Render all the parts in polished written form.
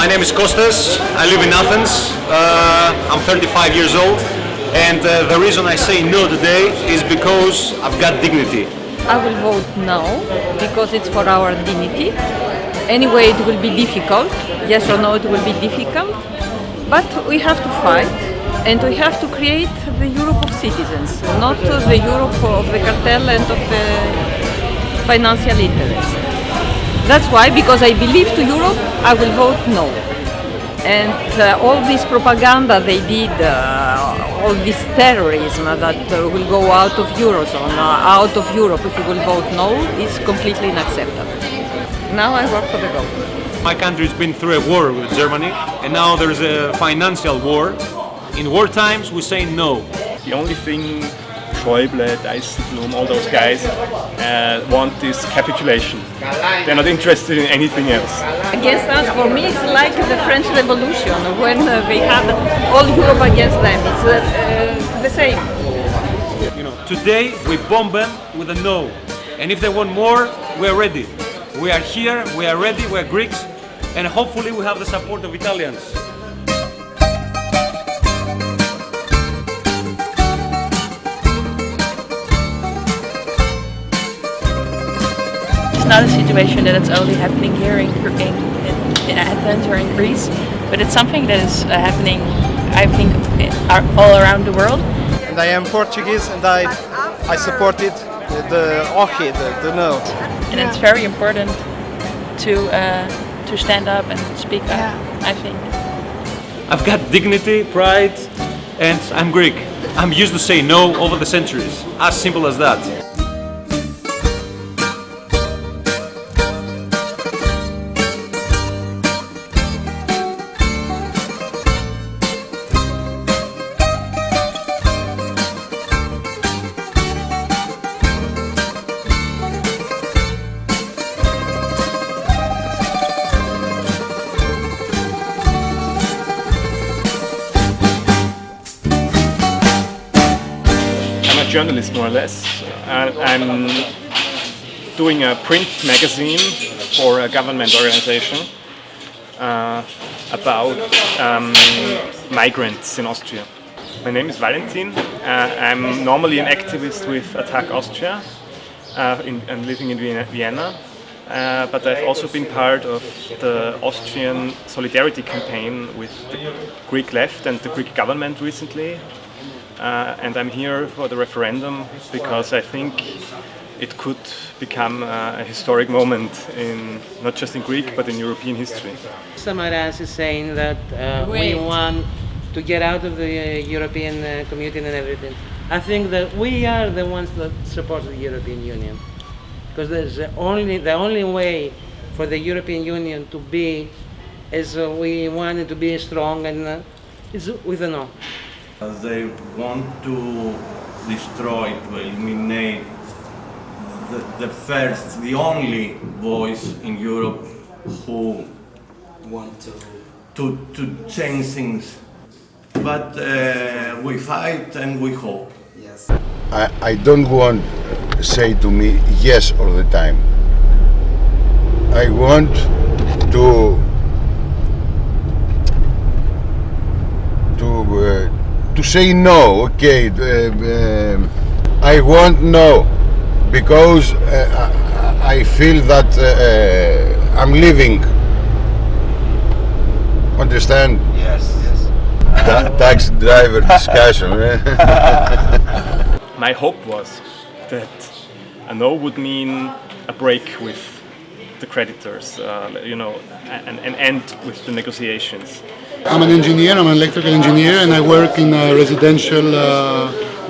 My name is Kostas. I live in Athens. I'm 35 years old, and the reason I say no today is because I've got dignity. I will vote no because it's for our dignity. Anyway, it will be difficult. Yes or no, it will be difficult. But we have to fight, and we have to create the Europe of citizens, not the Europe of the cartel and of the financial interest. That's why, because I believe to Europe, I will vote no. And all this propaganda they did, all this terrorism that will go out of Eurozone, out of Europe if you will vote no, is completely unacceptable. Now I work for the government. My country's been through a war with Germany, and now there's a financial war. In war times, we say no. The only thing Schäuble, Dijsselbloem, all those guys want is capitulation. They're not interested in anything else. Against us, for me, it's like the French Revolution when they had all Europe against them. It's the same. Today we bomb them with a no, and if they want more, we're ready. We are here, we are ready, we're Greeks, and hopefully we have the support of Italians. It's not a situation that it's only happening here in Athens or in Greece, but it's something that is happening, I think, all around the world. And I am Portuguese, and I supported the OXI, the no. And it's very important to stand up and speak up, I think. I've got dignity, pride, and I'm Greek. I'm used to say no over the centuries. As simple as that. Journalist, more or less. I'm doing a print magazine for a government organization about migrants in Austria. My name is Valentin. I'm normally an activist with Attack Austria and living in Vienna. But I've also been part of the Austrian solidarity campaign with the Greek left and the Greek government recently. And I'm here for the referendum because I think it could become a historic moment not just in Greek but in European history. Samaras is saying that we want to get out of the European community and everything. I think that we are the ones that support the European Union, because there's the only way for the European Union to be as we want it to be strong, and is with a no. They want to destroy, to eliminate the only voice in Europe who want to change things. But we fight and we hope. Yes. I don't want to say to me yes all the time. I want to say no, okay. I want no, because I feel that I'm living. Understand? Yes. Taxi driver discussion. My hope was that a no would mean a break with the creditors, an end with the negotiations. I'm an engineer, I'm an electrical engineer, and I work in residential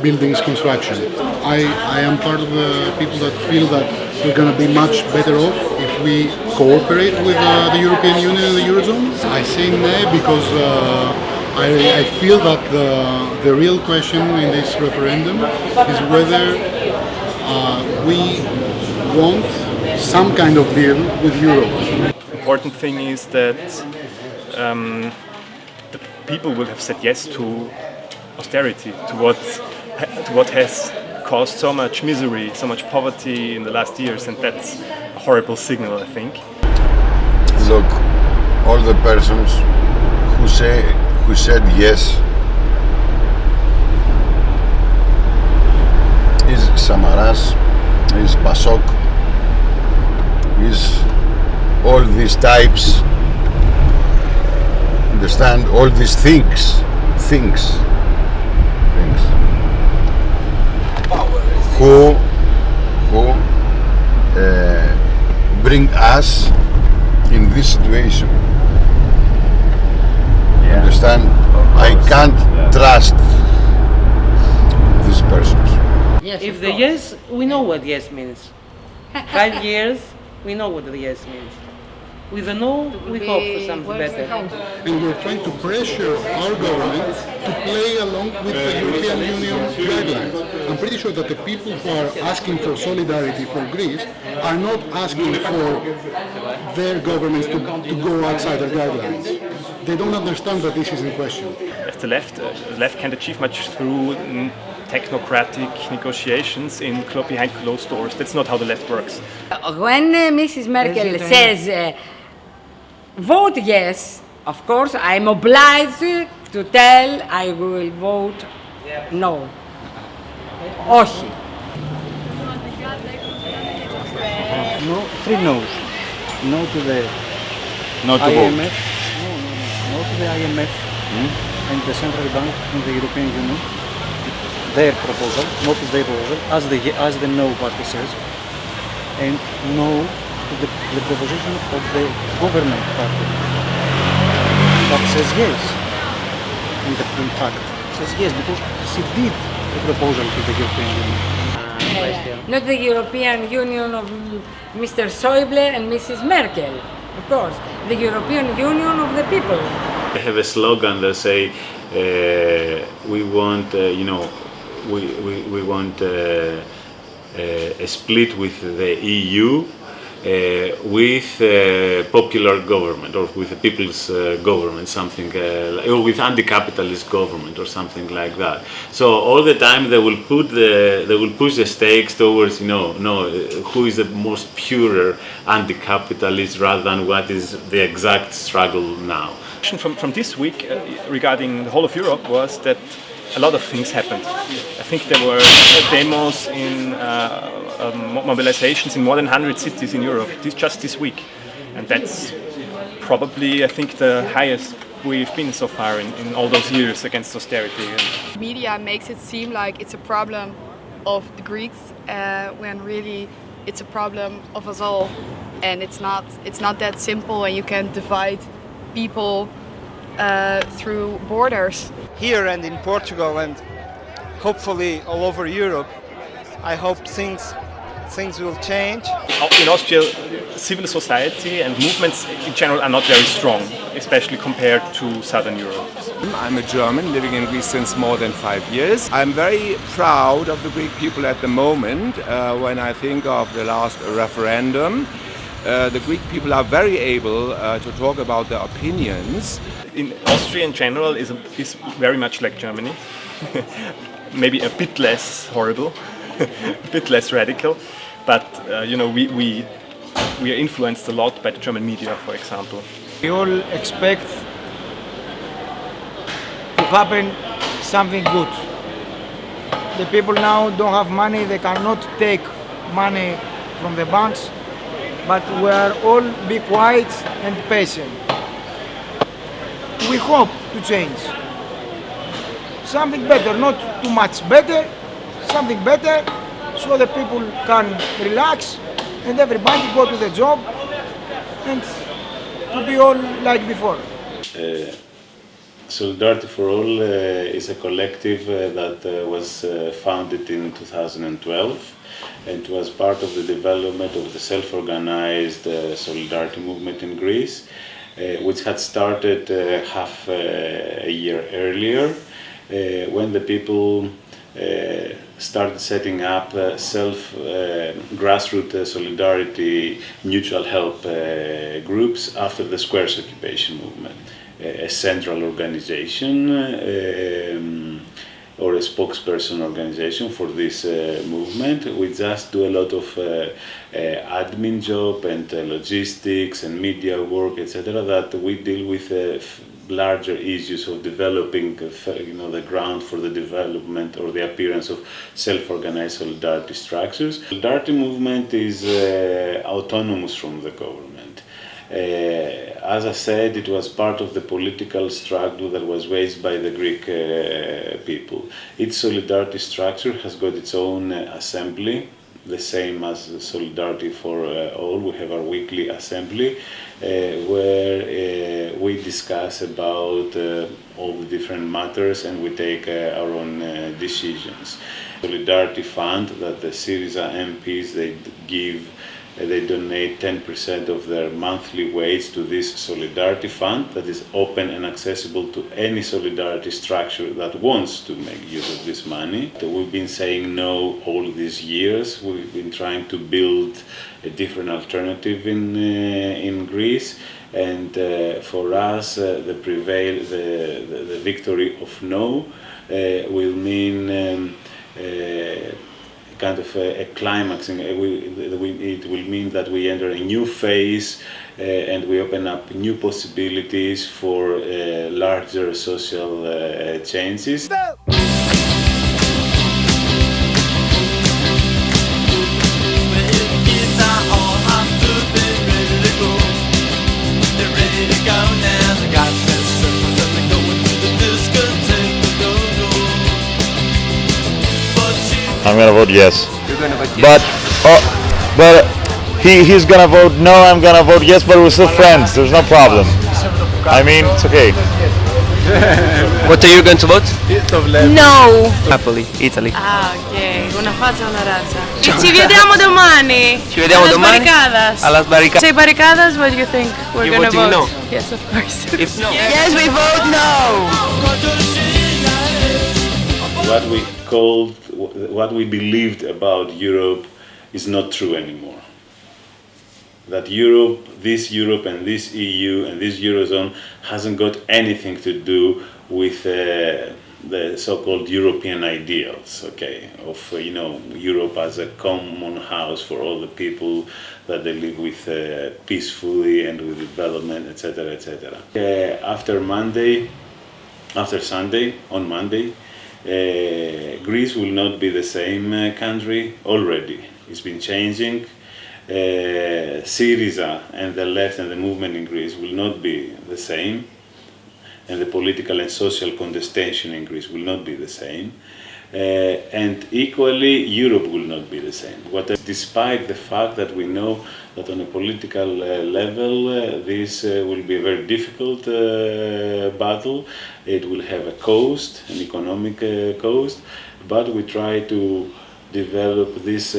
buildings construction. I am part of the people that feel that we're going to be much better off if we cooperate with the European Union and the Eurozone. I say no because I feel that the real question in this referendum is whether we want some kind of deal with Europe. The important thing is that the people will have said yes to austerity, to what has caused so much misery, so much poverty in the last years, and that's a horrible signal, I think. Look, all the persons who said yes is Samaras, is Pasok, is all these types, understand, all these things who bring us in this situation. Understand? I can't trust these persons. Yes, if the yes, we know what yes means. 5 years, we know what the yes means. With the no, we hope for something better. And we're trying to pressure our government to play along with the European Union guidelines. I'm pretty sure that the people who are asking for solidarity for Greece are not asking for their governments to go outside their guidelines. They don't understand that this is in question. The left can't achieve much through technocratic negotiations behind closed doors. That's not how the left works. When Mrs. Merkel says vote yes, of course I'm obliged to tell I will vote no. Όχι. No, 3 no's. No to the IMF. No to the IMF and the Central Bank and the European Union. Their proposal, not their proposal, as the no party says, and no to the proposition of the government party that says yes. In fact, says yes because she did the proposal to the European Union. Not the European Union of Mr. Schäuble and Mrs. Merkel, of course. The European Union of the people. They have a slogan that say, we want, we want a split with the EU with popular government or with the people's government, something, or with anti-capitalist government or something like that. So all the time they will push the stakes towards, who is the most pure anti-capitalist rather than what is the exact struggle now. From this week regarding the whole of Europe was that a lot of things happened. I think there were demos in mobilizations in more than 100 cities in Europe just this week. And that's probably, I think, the highest we've been so far in all those years against austerity. Media makes it seem like it's a problem of the Greeks when really it's a problem of us all. And it's not that simple, and you can divide people through borders. Here and in Portugal and hopefully all over Europe, I hope things will change. In Austria, civil society and movements in general are not very strong, especially compared to Southern Europe. I'm a German living in Greece since more than 5 years. I'm very proud of the Greek people at the moment. When I think of the last referendum, the Greek people are very able to talk about their opinions. In Austria in general is very much like Germany, maybe a bit less horrible, a bit less radical, but we are influenced a lot by the German media, for example. We all expect to happen something good. The people now don't have money, they cannot take money from the banks, but we are all be quiet and patient. We hope to change. Something better, not too much better, something better, so the people can relax and everybody go to the job and to be all like before. Solidarity for All is a collective that was founded in 2012 and was part of the development of the self-organized solidarity movement in Greece, which had started half a year earlier when the people started setting up grassroots solidarity mutual help groups after the Squares occupation movement. A central organization or a spokesperson organization for this movement. We just do a lot of admin job and logistics and media work, etc. That we deal with larger issues of developing the ground for the development or the appearance of self-organized solidarity structures. The solidarity movement is autonomous from the government. As I said, it was part of the political struggle that was raised by the Greek people. Its solidarity structure has got its own assembly, the same as Solidarity for All. We have our weekly assembly where we discuss about all the different matters and we take our own decisions. Solidarity Fund that the Syriza MPs they donate 10% of their monthly wage to this Solidarity Fund that is open and accessible to any solidarity structure that wants to make use of this money. We've been saying no all these years. We've been trying to build a different alternative in Greece, and for us the victory of no will mean kind of a climaxing. It will mean that we enter a new phase and we open up new possibilities for larger social changes. I'm gonna vote yes. You're gonna vote yes. But he's gonna vote no. I'm gonna vote yes. But we're still friends. There's no problem. I mean, it's okay. What are you going to vote? No. Napoli, Italy. Ah, ok. Una faccia, una razza. Ci vediamo domani. Ci vediamo domani. Alla barricadas. Say barricadas. What do you think? We're You're gonna vote no? Yes, of course. If no. Yes, we vote no. What we believed about Europe is not true anymore. That Europe, this Europe and this EU and this Eurozone hasn't got anything to do with the so-called European ideals, okay, of Europe as a common house for all the people that they live with peacefully and with development, etc., etc. After Sunday, on Monday, Greece will not be the same country already. It's been changing. Syriza and the left and the movement in Greece will not be the same, and the political and social contestation in Greece will not be the same, and equally Europe will not be the same. Despite the fact that we know that on a political level this will be a very difficult battle. It will have a cost, an economic cost, but we try to develop these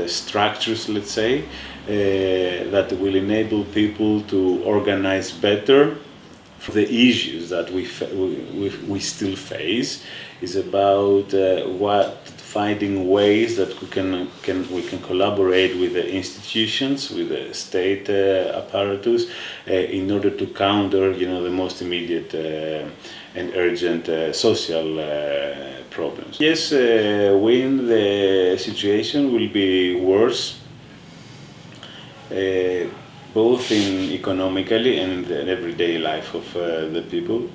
structures, let's say, that will enable people to organize better. The issues that we still face is about finding ways that we can collaborate with the institutions, with the state apparatus, in order to counter, the most immediate and urgent social problems. Yes, when the situation will be worse, both in economically and in the everyday life of the people,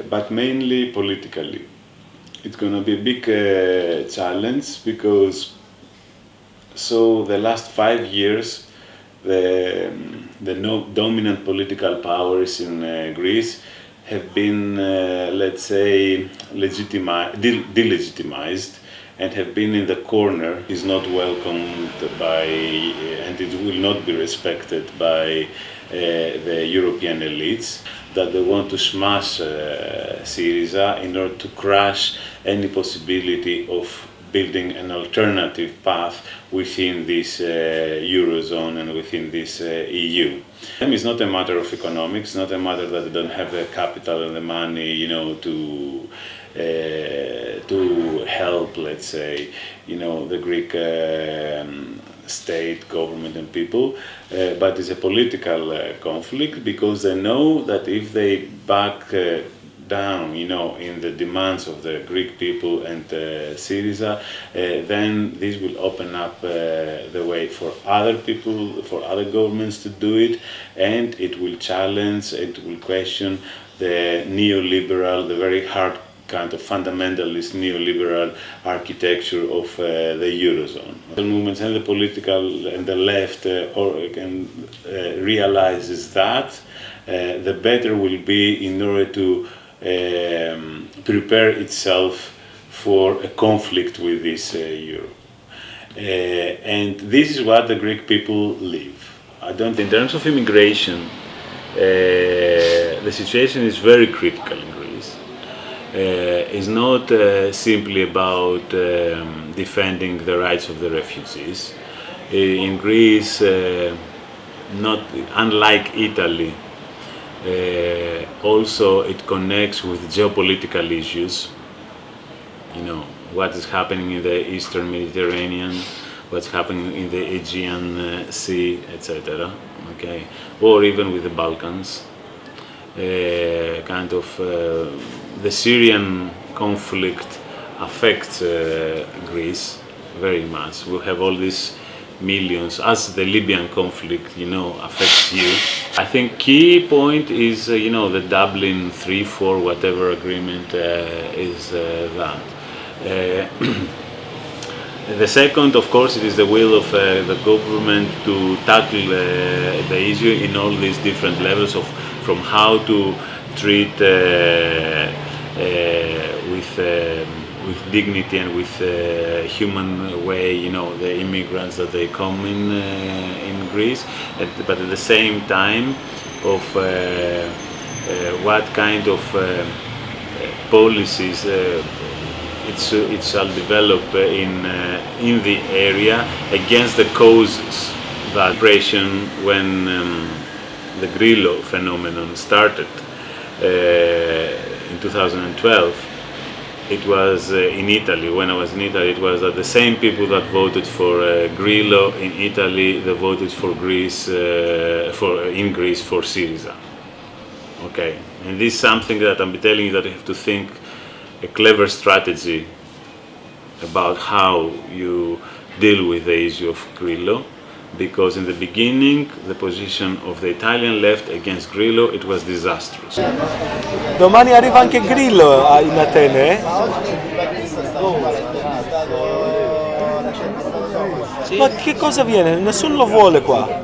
but mainly politically. It's going to be a big challenge because the last 5 years the dominant political powers in Greece have been, let's say, delegitimized and have been in the corner, is not welcomed by, and it will not be respected by the European elites, that they want to smash Syriza in order to crush any possibility of building an alternative path within this Eurozone and within this EU. It's not a matter of economics, not a matter that they don't have the capital and the money, to help, let's say, the Greek state, government and people, but it's a political conflict because they know that if they back down, in the demands of the Greek people and Syriza, then this will open up the way for other people, for other governments to do it, and it will challenge, it will question the neoliberal, the very hard kind of fundamentalist neoliberal architecture of the Eurozone. The movements and the political and the left realizes that, the better will be in order to prepare itself for a conflict with this Europe. And this is what the Greek people live. In terms of immigration, the situation is very critical in Greece. It's not simply about defending the rights of the refugees. In Greece, unlike Italy, also it connects with geopolitical issues. What is happening in the Eastern Mediterranean, what's happening in the Aegean Sea, etc. Okay, or even with the Balkans. The Syrian conflict affects Greece very much. We have all these millions, as the Libyan conflict, affects you. I think key point is, the Dublin 3-4, whatever agreement is that. The second, of course, it is the will of the government to tackle the issue in all these different levels from how to treat with dignity and with human way, the immigrants that they come in Greece, but at the same time of what kind of policies it shall develop in the area against the causes. The oppression when the Grillo phenomenon started in 2012, it was in Italy. When I was in Italy, it was that the same people that voted for Grillo in Italy, they voted for Greece, in Greece for Syriza. Okay, and this is something that I'm telling you that you have to think a clever strategy about how you deal with the issue of Grillo, because in the beginning the position of the Italian left against Grillo, it was disastrous. Domani arriva anche Grillo in Atene? Ma che cosa viene? Nessuno lo vuole qua.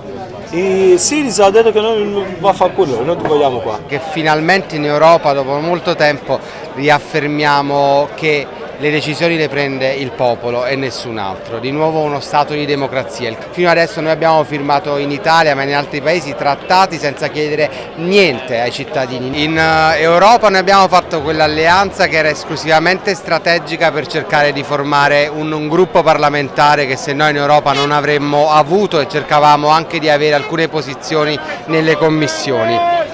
I Syriza ha detto che noi va a fare quello, noi ti vogliamo qua. Che finalmente in Europa, dopo molto tempo, riaffermiamo che le decisioni le prende il popolo e nessun altro. Di nuovo uno stato di democrazia. Fino adesso noi abbiamo firmato in Italia, ma in altri paesi, trattati senza chiedere niente ai cittadini. In Europa noi abbiamo fatto quell'alleanza che era esclusivamente strategica per cercare di formare un gruppo parlamentare che se noi in Europa non avremmo avuto, e cercavamo anche di avere alcune posizioni nelle commissioni.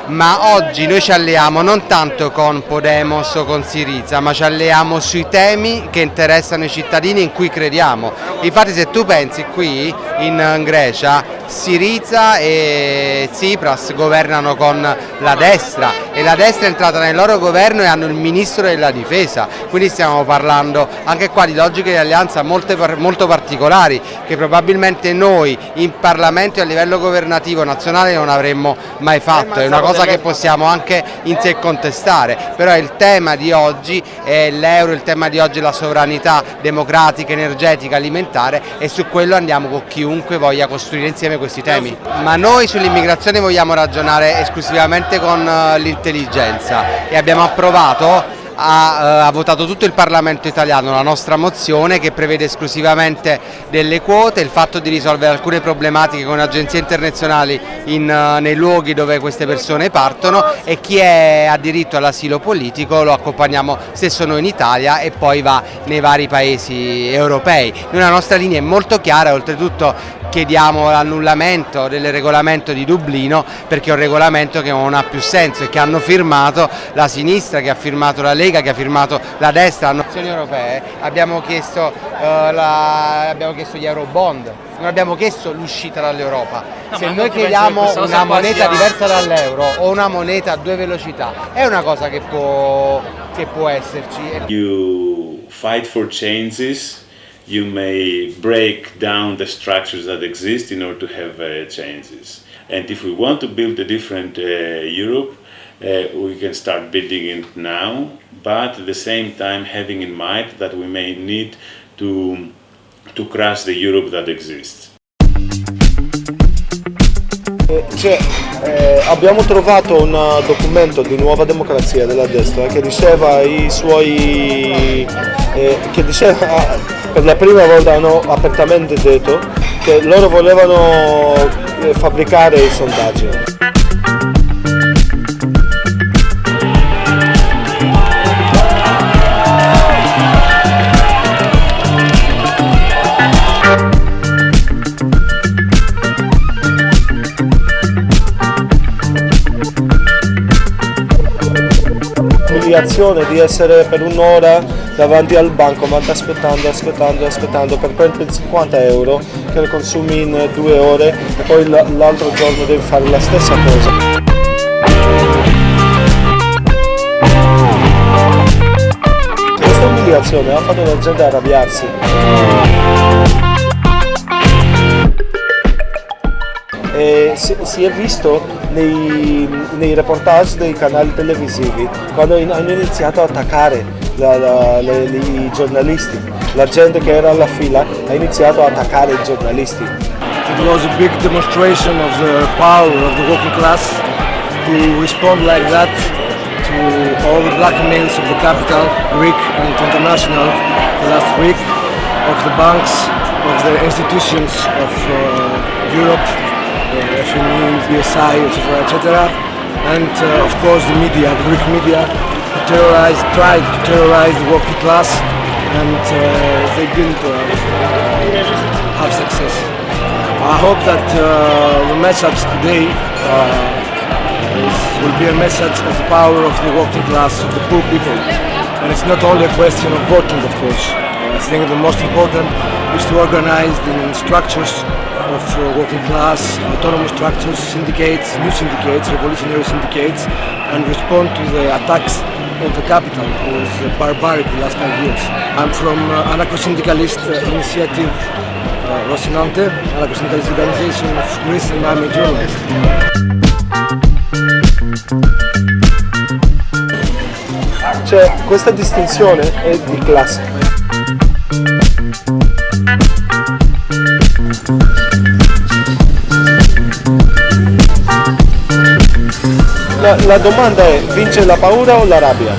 Ma oggi noi ci alleiamo non tanto con Podemos o con Syriza, ma ci alleiamo sui temi che interessano i cittadini, in cui crediamo. Infatti se tu pensi qui in Grecia, Syriza e Tsipras governano con la destra e la destra è entrata nel loro governo e hanno il ministro della difesa, quindi stiamo parlando anche qua di logiche di alleanza molto particolari che probabilmente noi in Parlamento e a livello governativo nazionale non avremmo mai fatto. È una cosa che possiamo anche in sé contestare, però il tema di oggi è l'euro, il tema di oggi è la sovranità democratica, energetica, alimentare, e su quello andiamo con chiunque voglia costruire insieme questi temi. Ma noi sull'immigrazione vogliamo ragionare esclusivamente con l'intelligenza e abbiamo approvato, ha votato tutto il Parlamento italiano la nostra mozione che prevede esclusivamente delle quote, il fatto di risolvere alcune problematiche con agenzie internazionali nei luoghi dove queste persone partono, e chi ha diritto all'asilo politico lo accompagniamo stesso noi in Italia e poi va nei vari paesi europei. Noi la nostra linea è molto chiara, oltretutto chiediamo l'annullamento del regolamento di Dublino, perché è un regolamento che non ha più senso e che hanno firmato la sinistra, che ha firmato la Lega, che ha firmato la destra. Le nazioni europee abbiamo chiesto gli Eurobond, non abbiamo chiesto l'uscita dall'Europa. Se noi chiediamo una moneta diversa dall'euro o una moneta a due velocità, è una cosa che può esserci. You fight for changes. You may break down the structures that exist in order to have changes. And if we want to build a different Europe, we can start building it now, but at the same time having in mind that we may need to crush the Europe that exists. Abbiamo trovato un documento di Nuova Democrazia della destra che diceva per la prima volta hanno apertamente detto che loro volevano fabbricare i sondaggi. Di essere per un'ora davanti al bancomat aspettando per prendere 50 euro che lo consumi in 2 ore e poi l'altro giorno devi fare la stessa cosa. Questa umiliazione ha fatto la gente arrabbiarsi. E si è visto nei reportage dei canali televisivi quando hanno iniziato a attaccare i giornalisti, la gente che era alla fila ha iniziato a attaccare i giornalisti. It was a big demonstration of the power of the working class to respond like that to all the blackmails of the capital, Greek and international, the last week, of the banks, of the institutions of Europe, FMI, BSI, etc., and of course the media, the Greek media, tried to terrorize the working class, and they didn't have success. I hope that the message today will be a message of the power of the working class, of the poor people, and it's not only a question of voting, of course. I think the most important is to organize the structures of working class, autonomous structures, syndicates, new syndicates, revolutionary syndicates, and respond to the attacks on the capital, who was barbaric the last 5 years. I'm from Anarcho-Syndicalist Initiative Rossinante, Anarcho-Syndicalist Organization of Greece, and I'm a journalist. Cioè, questa distinzione è di classe. La domanda è: vince la paura o la rabbia?